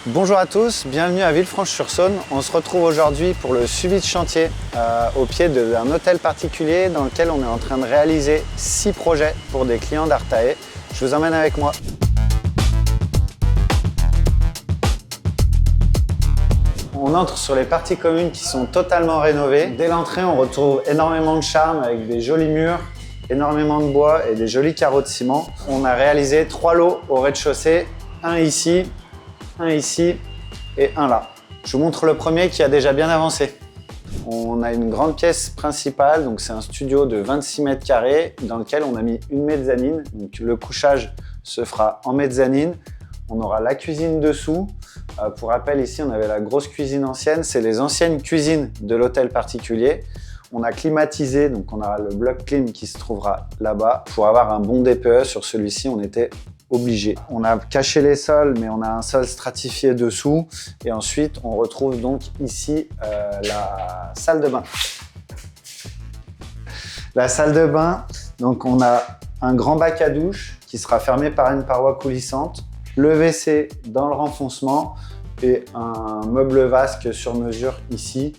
Bonjour à tous, bienvenue à Villefranche-sur-Saône. On se retrouve aujourd'hui pour le suivi de chantier au pied d'un hôtel particulier dans lequel on est en train de réaliser 6 projets pour des clients d'Artae. Je vous emmène avec moi. On entre sur les parties communes qui sont totalement rénovées. Dès l'entrée, on retrouve énormément de charme avec des jolis murs, énormément de bois et des jolis carreaux de ciment. On a réalisé 3 lots au rez-de-chaussée, un ici et un là. Je vous montre le premier qui a déjà bien avancé. On a une grande pièce principale, donc c'est un studio de 26 mètres carrés dans lequel on a mis une mezzanine. Donc le couchage se fera en mezzanine. On aura la cuisine dessous. Pour rappel, ici, on avait la grosse cuisine ancienne. C'est les anciennes cuisines de l'hôtel particulier. On a climatisé, donc on aura le bloc clim qui se trouvera là-bas. Pour avoir un bon DPE sur celui-ci, on était obligé. On a caché les sols, mais on a un sol stratifié dessous. Et ensuite, on retrouve donc ici la salle de bain. La salle de bain, donc on a un grand bac à douche qui sera fermé par une paroi coulissante, le WC dans le renfoncement et un meuble vasque sur mesure ici.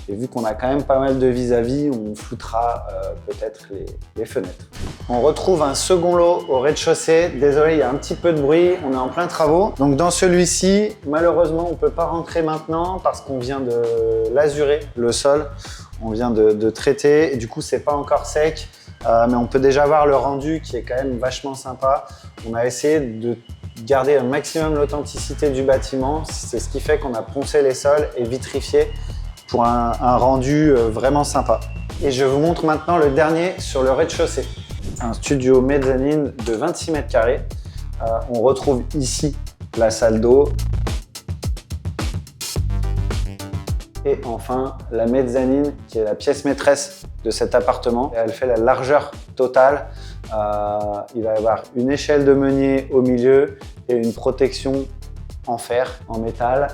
Et vu qu'on a quand même pas mal de vis-à-vis, on floutera peut-être les fenêtres. On retrouve un second lot au rez-de-chaussée. Désolé, il y a un petit peu de bruit, on est en plein travaux. Donc dans celui-ci, malheureusement, on ne peut pas rentrer maintenant parce qu'on vient de l'azurer, le sol. On vient de traiter et du coup, c'est pas encore sec. Mais on peut déjà voir le rendu qui est quand même vachement sympa. On a essayé de garder un maximum l'authenticité du bâtiment. C'est ce qui fait qu'on a poncé les sols et vitrifié pour un rendu vraiment sympa. Et je vous montre maintenant le dernier sur le rez-de-chaussée. Un studio mezzanine de 26 mètres carrés. On retrouve ici la salle d'eau. Et enfin, la mezzanine qui est la pièce maîtresse de cet appartement. Elle fait la largeur totale. Il va y avoir une échelle de meunier au milieu et une protection en fer, en métal.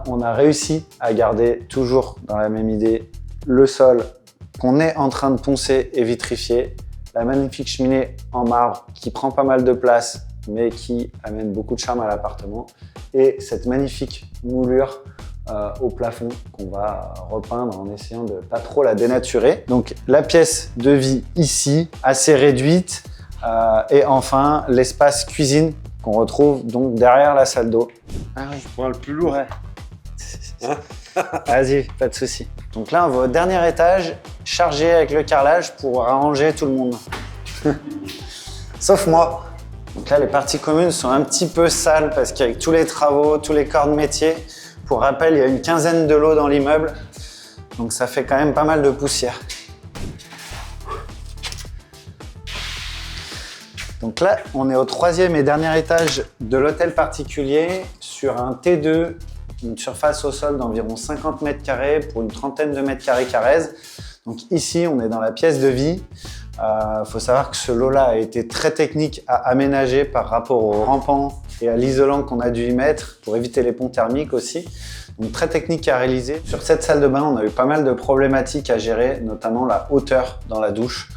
On a réussi à garder toujours dans la même idée le sol qu'on est en train de poncer et vitrifier. La magnifique cheminée en marbre qui prend pas mal de place mais qui amène beaucoup de charme à l'appartement. Et cette magnifique moulure au plafond qu'on va repeindre en essayant de pas trop la dénaturer. Donc la pièce de vie ici, assez réduite. Et enfin l'espace cuisine qu'on retrouve donc derrière la salle d'eau. Ah oui, je prends le plus lourd. Ouais. Vas-y, pas de souci. Donc là, on va au dernier étage, chargé avec le carrelage pour arranger tout le monde. Sauf moi. Donc là, les parties communes sont un petit peu sales parce qu'avec tous les travaux, tous les corps de métier, pour rappel, il y a une quinzaine de lots dans l'immeuble. Donc ça fait quand même pas mal de poussière. Donc là, on est au 3e et dernier étage de l'hôtel particulier sur un T2, une surface au sol d'environ 50 mètres carrés pour une trentaine de mètres carrés Carrez. Donc ici, on est dans la pièce de vie. Faut savoir que ce lot-là a été très technique à aménager par rapport au rampant et à l'isolant qu'on a dû y mettre pour éviter les ponts thermiques aussi. Donc très technique à réaliser. Sur cette salle de bain, on a eu pas mal de problématiques à gérer, notamment la hauteur dans la douche.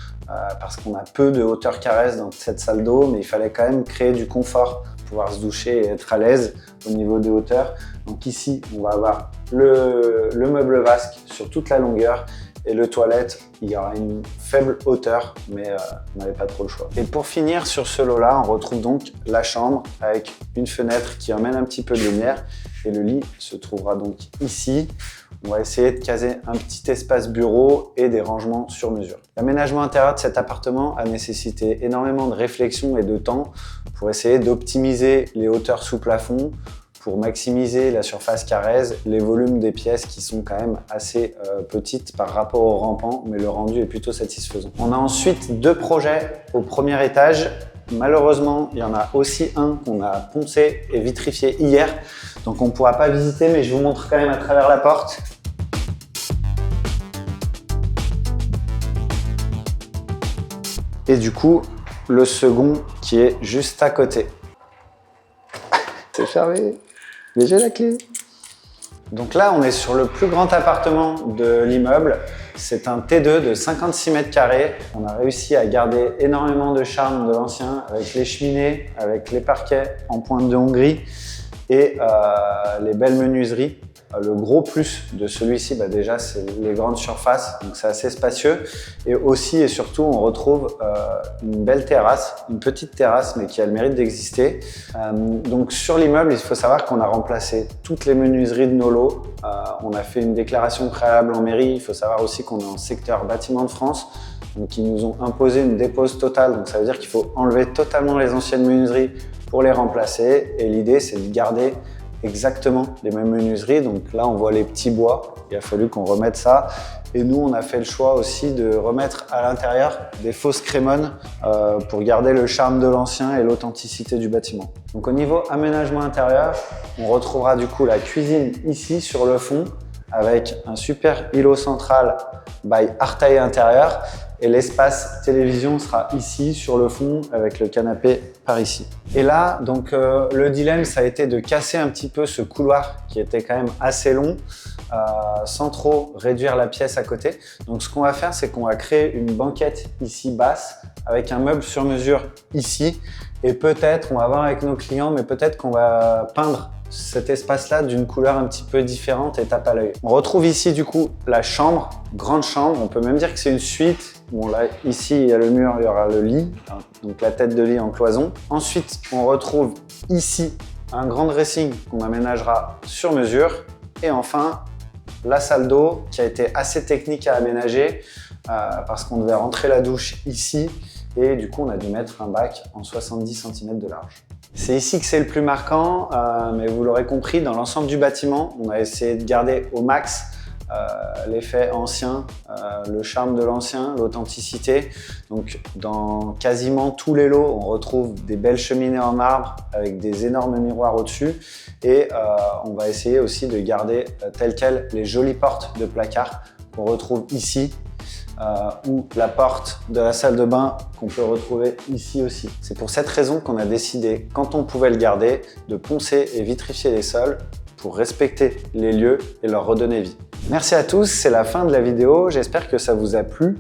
Parce qu'on a peu de hauteur Carrez dans cette salle d'eau, mais il fallait quand même créer du confort pour pouvoir se doucher et être à l'aise au niveau des hauteurs. Donc ici, on va avoir le meuble vasque sur toute la longueur et le toilette, il y aura une faible hauteur, mais on n'avait pas trop le choix. Et pour finir sur ce lot-là, on retrouve donc la chambre avec une fenêtre qui emmène un petit peu de lumière et le lit se trouvera donc ici. On va essayer de caser un petit espace bureau et des rangements sur mesure. L'aménagement intérieur de cet appartement a nécessité énormément de réflexion et de temps pour essayer d'optimiser les hauteurs sous plafond, pour maximiser la surface Carrez, les volumes des pièces qui sont quand même assez petites par rapport au rampant, mais le rendu est plutôt satisfaisant. On a ensuite 2 projets au premier étage. Malheureusement, il y en a aussi un qu'on a poncé et vitrifié hier, donc on ne pourra pas visiter, mais je vous montre quand même à travers la porte. Et du coup, le second qui est juste à côté. C'est fermé, mais j'ai la clé. Donc là, on est sur le plus grand appartement de l'immeuble. C'est un T2 de 56 mètres carrés. On a réussi à garder énormément de charme de l'ancien avec les cheminées, avec les parquets en pointe de Hongrie. et les belles menuiseries. Le gros plus de celui-ci, déjà, c'est les grandes surfaces, donc c'est assez spacieux. Et aussi et surtout, on retrouve une belle terrasse, une petite terrasse, mais qui a le mérite d'exister. Donc sur l'immeuble, il faut savoir qu'on a remplacé toutes les menuiseries de nos lots. On a fait une déclaration préalable en mairie. Il faut savoir aussi qu'on est en secteur bâtiment de France. Donc ils nous ont imposé une dépose totale. Donc ça veut dire qu'il faut enlever totalement les anciennes menuiseries pour les remplacer. Et l'idée, c'est de garder exactement les mêmes menuiseries. Donc là, on voit les petits bois. Il a fallu qu'on remette ça. Et nous, on a fait le choix aussi de remettre à l'intérieur des fausses crémones pour garder le charme de l'ancien et l'authenticité du bâtiment. Donc au niveau aménagement intérieur, on retrouvera du coup la cuisine ici sur le fond avec un super îlot central by Artaï intérieur. Et l'espace télévision sera ici sur le fond avec le canapé par ici. Et là, donc le dilemme, ça a été de casser un petit peu ce couloir qui était quand même assez long sans trop réduire la pièce à côté. Donc ce qu'on va faire, c'est qu'on va créer une banquette ici basse avec un meuble sur mesure ici. Et peut-être, on va voir avec nos clients, mais peut-être qu'on va peindre cet espace-là d'une couleur un petit peu différente et tape à l'œil. On retrouve ici du coup la chambre, grande chambre. On peut même dire que c'est une suite. Bon là, ici, il y a le mur, il y aura le lit, donc la tête de lit en cloison. Ensuite, on retrouve ici un grand dressing qu'on aménagera sur mesure. Et enfin, la salle d'eau qui a été assez technique à aménager parce qu'on devait rentrer la douche ici. Et du coup, on a dû mettre un bac en 70 cm de large. C'est ici que c'est le plus marquant, mais vous l'aurez compris, dans l'ensemble du bâtiment, on a essayé de garder au max l'effet ancien, le charme de l'ancien, l'authenticité. Donc dans quasiment tous les lots, on retrouve des belles cheminées en marbre avec des énormes miroirs au-dessus. Et on va essayer aussi de garder telles quelles les jolies portes de placard qu'on retrouve ici. Ou la porte de la salle de bain qu'on peut retrouver ici aussi. C'est pour cette raison qu'on a décidé, quand on pouvait le garder, de poncer et vitrifier les sols pour respecter les lieux et leur redonner vie. Merci à tous, c'est la fin de la vidéo. J'espère que ça vous a plu.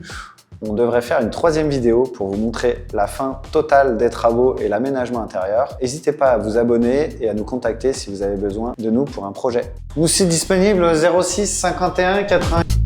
On devrait faire une troisième vidéo pour vous montrer la fin totale des travaux et l'aménagement intérieur. N'hésitez pas à vous abonner et à nous contacter si vous avez besoin de nous pour un projet. Nous sommes disponibles au 06 51 80...